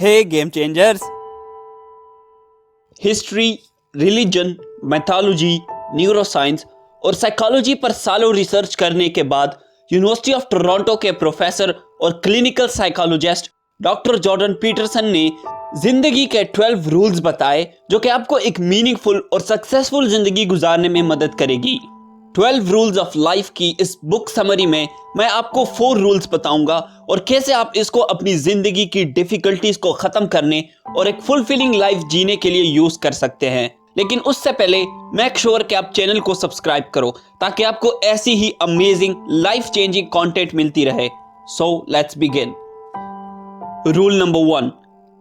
हे game changers. History, religion, mythology, neuroscience और psychology पर सालों रिसर्च करने के बाद यूनिवर्सिटी ऑफ टोरंटो के प्रोफेसर और clinical psychologist doctor Jordan Peterson ने जिंदगी के 12 रूल्स बताए जो कि आपको एक मीनिंगफुल और सक्सेसफुल जिंदगी गुजारने में मदद करेगी। 12 रूल्स ऑफ लाइफ की इस बुक समरी में मैं आपको 4 रूल्स बताऊंगा और कैसे आप इसको अपनी जिंदगी की डिफिकल्टीज को खत्म करने और एक फुलफिलिंग लाइफ जीने के लिए यूज कर सकते हैं। लेकिन उससे पहले मेक श्योर कि आप चैनल को सब्सक्राइब करो ताकि आपको ऐसी ही अमेजिंग लाइफ चेंजिंग कंटेंट मिलती रहे। So let's begin. Rule number 1,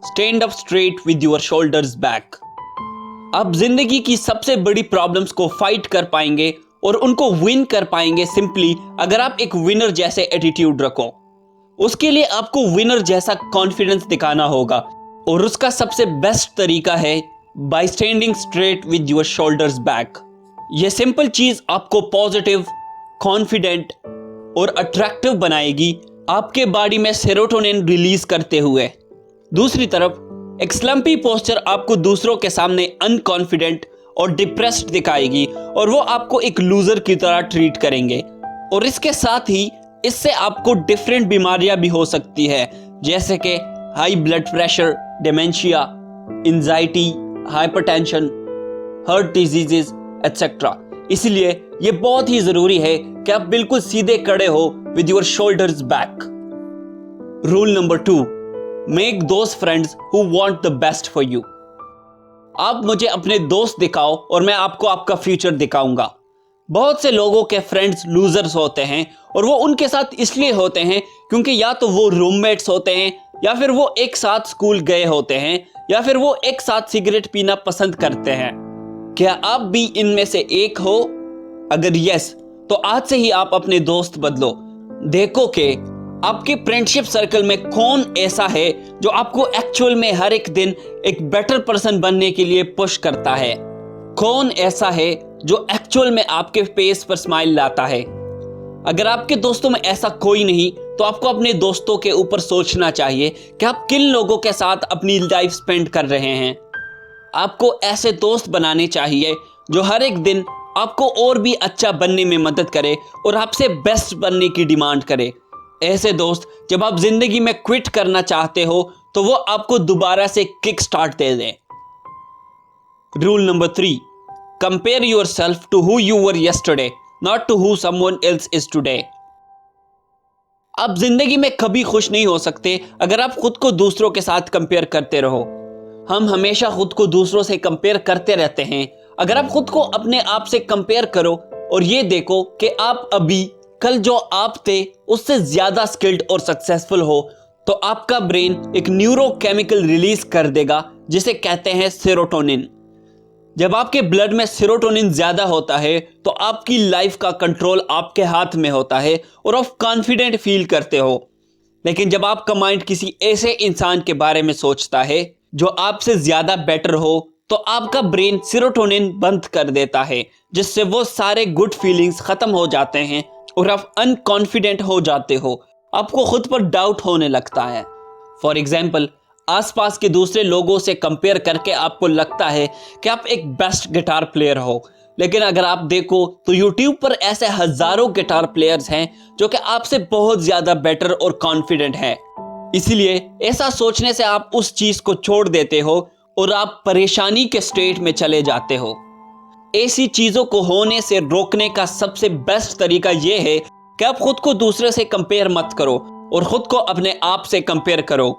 stand up straight with your shoulders back. आप जिंदगी की सबसे बड़ी प्रॉब्लम्स को फाइट कर पाएंगे और उनको विन कर पाएंगे सिंपली अगर आप एक विनर जैसे एटीट्यूड रखो। उसके लिए आपको विनर जैसा कॉन्फिडेंस दिखाना होगा और उसका सबसे बेस्ट तरीका है bye standing straight with your shoulders back. यह सिंपल चीज आपको पॉजिटिव, कॉन्फिडेंट और अट्रैक्टिव बनाएगी, आपके बॉडी में सेरोटोनिन रिलीज करते हुए। दूसरी तरफ एक स्लम्पी पोस्चर आपको दूसरों के सामने अनकॉन्फिडेंट और डिप्रेस्ड दिखाएगी और वो आपको एक लूजर की तरह ट्रीट करेंगे। और इसके साथ ही इससे आपको डिफरेंट बीमारियां भी हो सकती है जैसे कि high blood pressure, dementia, anxiety, hypertension, heart diseases etcetera. इसलिए ये बहुत ही जरूरी है कि आप बिल्कुल सीधे खड़े हो with your shoulders back. Rule number 2, make those friends who want the best for you. आप मुझे अपने दोस्त दिखाओ और मैं आपको आपका फ्यूचर दिखाऊंगा। बहुत से लोगों के फ्रेंड्स लूजर्स होते हैं और वो उनके साथ इसलिए होते हैं क्योंकि या तो वो रूममेट्स होते हैं या फिर वो एक साथ स्कूल गए होते हैं या फिर वो एक साथ सिगरेट पीना पसंद करते हैं। क्या आप भी इनमें से एक हो? अगर यस, तो आज से ही आप अपने दोस्त बदलो। देखो कि आपके फ्रेंडशिप सर्कल में कौन ऐसा है जो आपको एक्चुअल में हर एक दिन एक बेटर पर्सन बनने के लिए पुश करता है। कौन ऐसा है जो एक्चुअल में आपके फेस पर स्माइल लाता है। अगर आपके दोस्तों में ऐसा कोई नहीं तो आपको अपने दोस्तों के ऊपर सोचना चाहिए कि आप किन लोगों के साथ अपनी लाइफ स्पेंड कर रहे हैं। आपको ऐसे दोस्त बनाने चाहिए जो हर एक दिन आपको और भी अच्छा बनने में मदद करे और आपसे बेस्ट बनने की डिमांड करे। ऐसे दोस्त जब आप जिंदगी में क्विट करना चाहते हो तो वो आपको दोबारा से किक स्टार्ट दे दें। Rule number 3, compare yourself to who you were yesterday, not to who someone else is today. आप जिंदगी में कभी खुश नहीं हो सकते अगर आप खुद को दूसरों के साथ कंपेयर करते रहो। हम हमेशा खुद को दूसरों से कंपेयर करते रहते हैं। अगर आप खुद को अपने आप से कंपेयर करो और ये देखो कि आप अभी कल जो आप थे उससे ज्यादा स्किल्ड और सक्सेसफुल हो, तो आपका ब्रेन एक न्यूरोकेमिकल रिलीज कर देगा जिसे कहते हैं सेरोटोनिन। जब आपके ब्लड में सेरोटोनिन ज्यादा होता है तो आपकी लाइफ का कंट्रोल आपके हाथ में होता है और आप कॉन्फिडेंट फील करते हो। लेकिन जब आपका माइंड किसी ऐसे इंसान के बारे में सोचता है जो आपसे ज्यादा बेटर हो तो आपका ब्रेन सेरोटोनिन बंद कर देता है, जिससे वो सारे गुड फीलिंग्स खत्म हो जाते हैं और आप अनकॉन्फिडेंट हो जाते हो। आपको खुद पर डाउट होने लगता है। फॉर एग्जाम्पल, आसपास के दूसरे लोगों से कंपेयर करके आपको लगता है कि आप एक बेस्ट गिटार प्लेयर हो, लेकिन अगर आप देखो तो यूट्यूब पर ऐसे हजारों गिटार प्लेयर्स हैं जो कि आपसे बहुत ज्यादा बेटर और कॉन्फिडेंट हैं। इसलिए ऐसा सोचने से आप उस चीज को छोड़ देते हो और आप परेशानी के स्टेट में चले जाते हो। ऐसी चीजों को होने से रोकने का सबसे बेस्ट तरीका यह है कि आप खुद को दूसरे से कंपेयर मत करो और खुद को अपने आप से कंपेयर करो।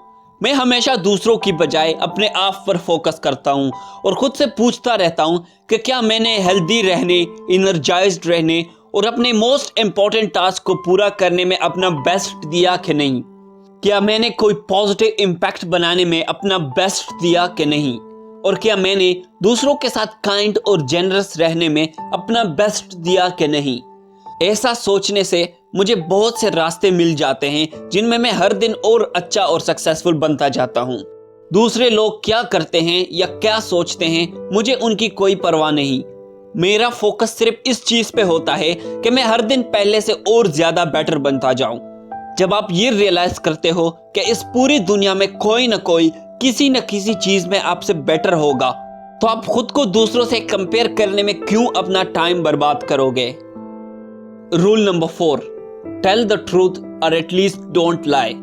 मैं हमेशा दूसरों की बजाय अपने आप पर फोकस करता हूं और खुद से पूछता रहता हूं कि क्या मैंने हेल्दी रहने, एनर्जाइज्ड रहने और अपने मोस्ट इंपॉर्टेंट टास्क को पूरा करने में अपना बेस्ट दिया कि नहीं। क्या मैंने कोई पॉजिटिव इम्पैक्ट बनाने में अपना बेस्ट दिया कि नहीं, और क्या मैंने दूसरों के साथ काइंड और जेनरस रहने में अपना बेस्ट दिया कि नहीं। ऐसा सोचने से मुझे बहुत से रास्ते मिल जाते हैं जिनमें मैं हर दिन और अच्छा और सक्सेसफुल बनता जाता हूं। दूसरे लोग क्या करते हैं या क्या सोचते हैं मुझे उनकी कोई परवाह नहीं। मेरा फोकस सिर्फ इस चीज पे होता है कि मैं हर दिन पहले से और ज्यादा बेटर बनता जाऊं। जब आप ये रियलाइज करते हो कि इस पूरी दुनिया में कोई ना कोई किसी न किसी चीज में आपसे बेटर होगा, तो आप खुद को दूसरों से कंपेयर करने में क्यों अपना टाइम बर्बाद करोगे। Rule number 4, tell the truth और at least don't lie.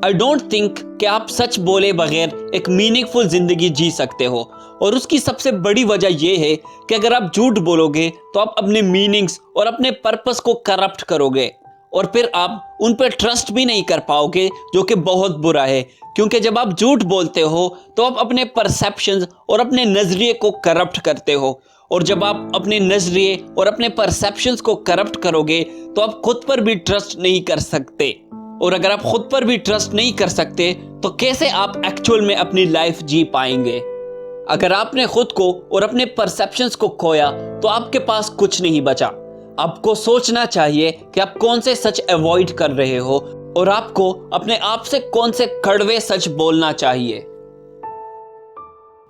I don't think कि आप सच बोले बगैर एक मीनिंगफुल जिंदगी जी सकते हो, और उसकी सबसे बड़ी वजह यह है कि अगर आप झूठ बोलोगे तो आप अपने मीनिंग्स और अपने पर्पस को करप्ट करोगे, और फिर आप उन पर ट्रस्ट भी नहीं कर पाओगे, जो कि बहुत बुरा है। क्योंकि जब आप झूठ बोलते हो तो आप अपने परसेप्शंस और अपने नज़रिए को करप्ट करते हो, और जब आप अपने नज़रिए और अपने परसेप्शंस को करप्ट करोगे तो आप खुद पर भी ट्रस्ट नहीं कर सकते, और अगर आप खुद पर भी ट्रस्ट नहीं कर सकते तो कैसे आप एक्चुअल में अपनी लाइफ जी पाएंगे। अगर आपने खुद को और अपने परसेप्शंस को खोया तो आपके पास कुछ नहीं बचा। आपको सोचना चाहिए कि आप कौन से सच अवॉइड कर रहे हो, और आपको अपने आप से कौन से कड़वे सच बोलना चाहिए।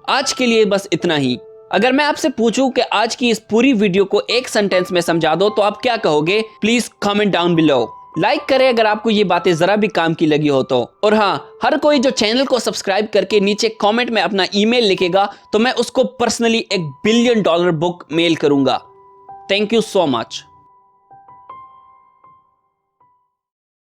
आज के लिए बस इतना ही। अगर मैं आपसे पूछूं कि आज की इस पूरी वीडियो को एक सेंटेंस में समझा दो तो आप क्या कहोगे? Please comment down below. Like करें अगर आपको ये बातें जरा भी काम की लगी हो तो। और हाँ, हर कोई जो चैनल को सब्सक्राइब करके नीचे कमेंट में अपना ईमेल लिखेगा तो मैं उसको पर्सनली $1 बिलियन बुक मेल करूंगा। Thank you so much.